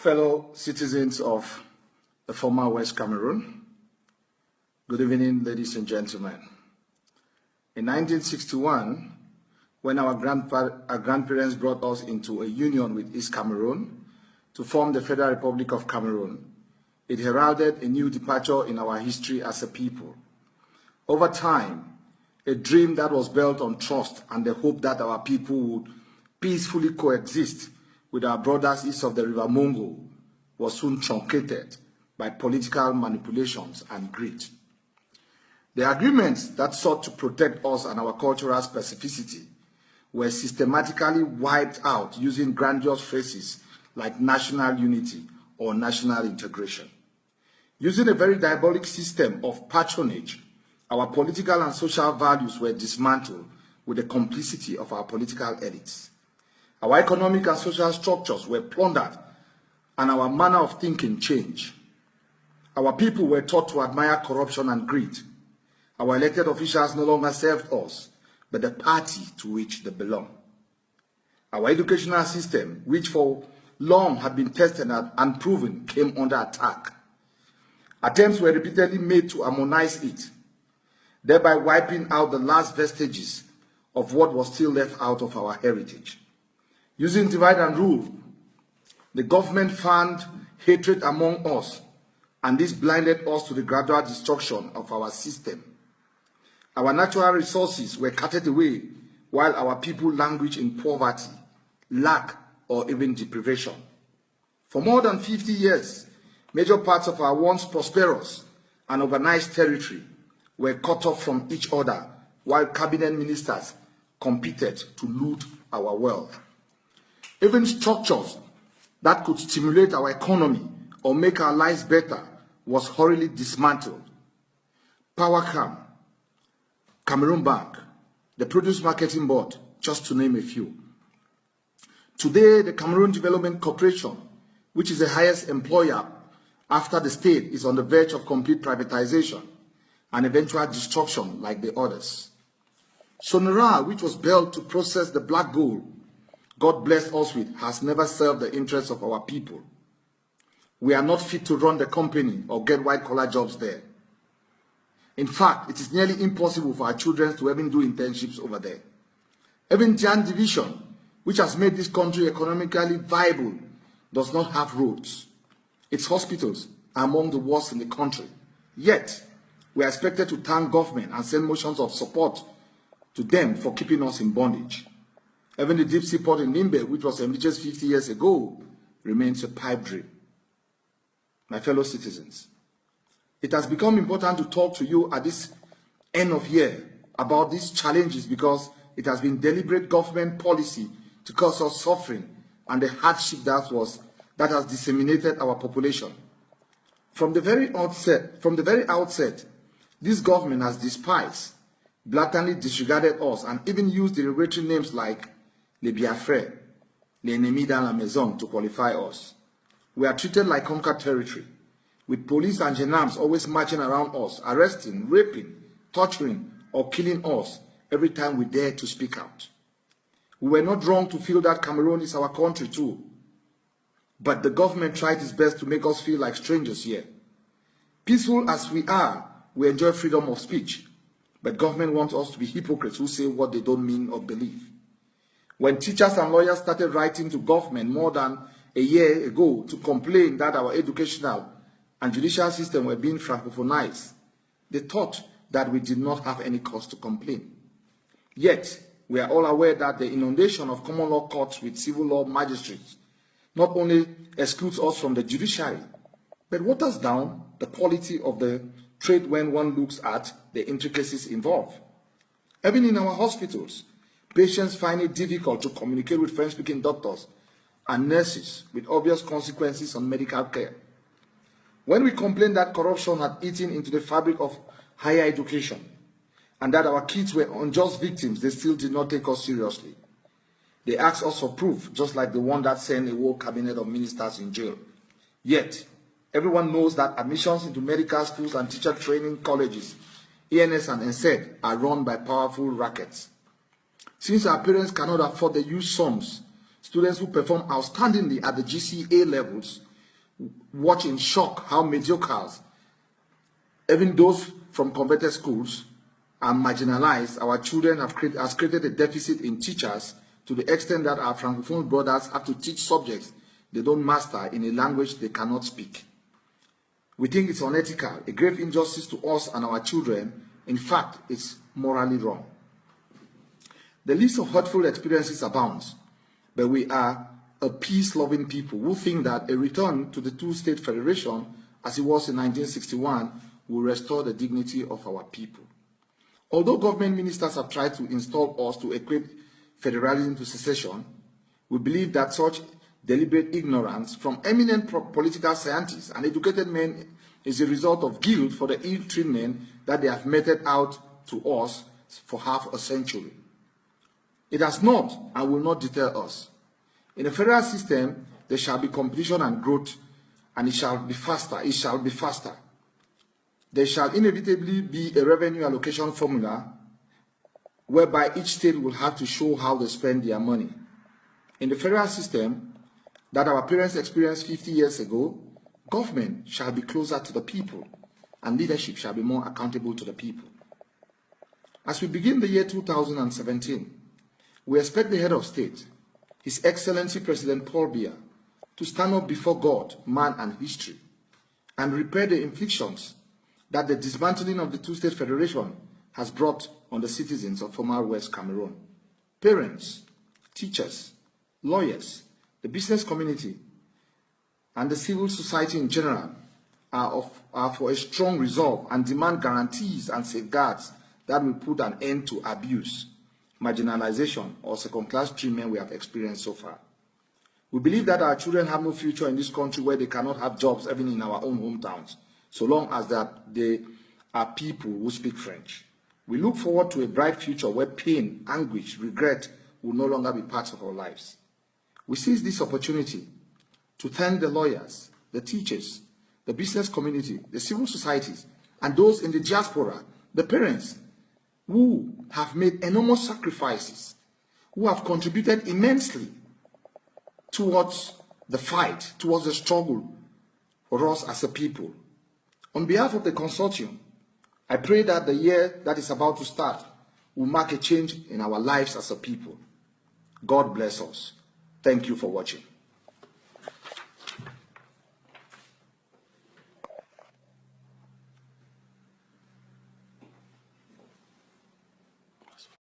Fellow citizens of the former West Cameroon, good evening, ladies and gentlemen. In 1961, when our grandparents brought us into a union with East Cameroon to form the Federal Republic of Cameroon, it heralded a new departure in our history as a people. Over time, a dream that was built on trust and the hope that our people would peacefully coexist with our brothers east of the River Mongo was soon truncated by political manipulations and greed. The agreements that sought to protect us and our cultural specificity were systematically wiped out using grandiose phrases like national unity or national integration. Using a very diabolic system of patronage, our political and social values were dismantled with the complicity of our political elites. Our economic and social structures were plundered and our manner of thinking changed. Our people were taught to admire corruption and greed. Our elected officials no longer served us, but the party to which they belong. Our educational system, which for long had been tested and proven, came under attack. Attempts were repeatedly made to harmonize it, thereby wiping out the last vestiges of what was still left out of our heritage. Using divide and rule, the government fanned hatred among us, and this blinded us to the gradual destruction of our system. Our natural resources were carted away while our people languished in poverty, lack, or even deprivation. For more than 50 years, major parts of our once prosperous and organized territory were cut off from each other while cabinet ministers competed to loot our wealth. Even structures that could stimulate our economy or make our lives better was hurriedly dismantled. PowerCam, Cameroon Bank, the Produce Marketing Board, just to name a few. Today, the Cameroon Development Corporation, which is the highest employer after the state, is on the verge of complete privatization and eventual destruction like the others. Sonora, which was built to process the black gold God blessed us with, has never served the interests of our people. We are not fit to run the company or get white-collar jobs there. In fact, it is nearly impossible for our children to even do internships over there. Even Jan Division, which has made this country economically viable, does not have roads. Its hospitals are among the worst in the country. Yet, we are expected to thank government and send motions of support to them for keeping us in bondage. Even the deep sea port in Limbe, which was ambitious 50 years ago, remains a pipe dream. My fellow citizens, it has become important to talk to you at this end of year about these challenges because it has been deliberate government policy to cause us suffering and the hardship that has disseminated our population. From the very outset, this government has despised, blatantly disregarded us, and even used derogatory names like Les Biafrais, les ennemis dans la maison to qualify us. We are treated like conquered territory, with police and gendarmes always marching around us, arresting, raping, torturing, or killing us every time we dare to speak out. We were not wrong to feel that Cameroon is our country too, but the government tried its best to make us feel like strangers here. Peaceful as we are, we enjoy freedom of speech, but government wants us to be hypocrites who say what they don't mean or believe. When teachers and lawyers started writing to government more than a year ago to complain that our educational and judicial system were being francophonized, they thought that we did not have any cause to complain. Yet, we are all aware that the inundation of common law courts with civil law magistrates not only excludes us from the judiciary, but waters down the quality of the trade when one looks at the intricacies involved. Even in our hospitals, patients find it difficult to communicate with French-speaking doctors and nurses, with obvious consequences on medical care. When we complained that corruption had eaten into the fabric of higher education and that our kids were unjust victims, they still did not take us seriously. They asked us for proof, just like the one that sent a whole cabinet of ministers in jail. Yet, everyone knows that admissions into medical schools and teacher training colleges, ENS and NSED, are run by powerful rackets. Since our parents cannot afford the huge sums, students who perform outstandingly at the GCA levels watch in shock how mediocre, even those from converted schools, are marginalized. Our children has created a deficit in teachers to the extent that our Francophone brothers have to teach subjects they don't master in a language they cannot speak. We think it's unethical, a grave injustice to us and our children. In fact, it's morally wrong. The list of hurtful experiences abounds, but we are a peace-loving people who think that a return to the two-state federation, as it was in 1961, will restore the dignity of our people. Although government ministers have tried to install us to equate federalism to secession, we believe that such deliberate ignorance from eminent political scientists and educated men is a result of guilt for the ill treatment that they have meted out to us for half a century. It has not and will not deter us. In a federal system, there shall be competition and growth, and it shall be faster. It shall be faster. There shall inevitably be a revenue allocation formula whereby each state will have to show how they spend their money. In the federal system that our parents experienced 50 years ago, government shall be closer to the people, and leadership shall be more accountable to the people. As we begin the year 2017, we expect the head of state, His Excellency President Paul Biya, to stand up before God, man, and history, and repair the inflictions that the dismantling of the two-state federation has brought on the citizens of former West Cameroon. Parents, teachers, lawyers, the business community, and the civil society in general are for a strong resolve and demand guarantees and safeguards that will put an end to abuse, marginalization, or second-class treatment we have experienced so far. We believe that our children have no future in this country where they cannot have jobs even in our own hometowns, so long as they are people who speak French. We look forward to a bright future where pain, anguish, regret will no longer be part of our lives. We seize this opportunity to thank the lawyers, the teachers, the business community, the civil societies, and those in the diaspora, the parents, who have made enormous sacrifices, who have contributed immensely towards the fight, towards the struggle for us as a people. On behalf of the consortium, I pray that the year that is about to start will mark a change in our lives as a people. God bless us. Thank you for watching.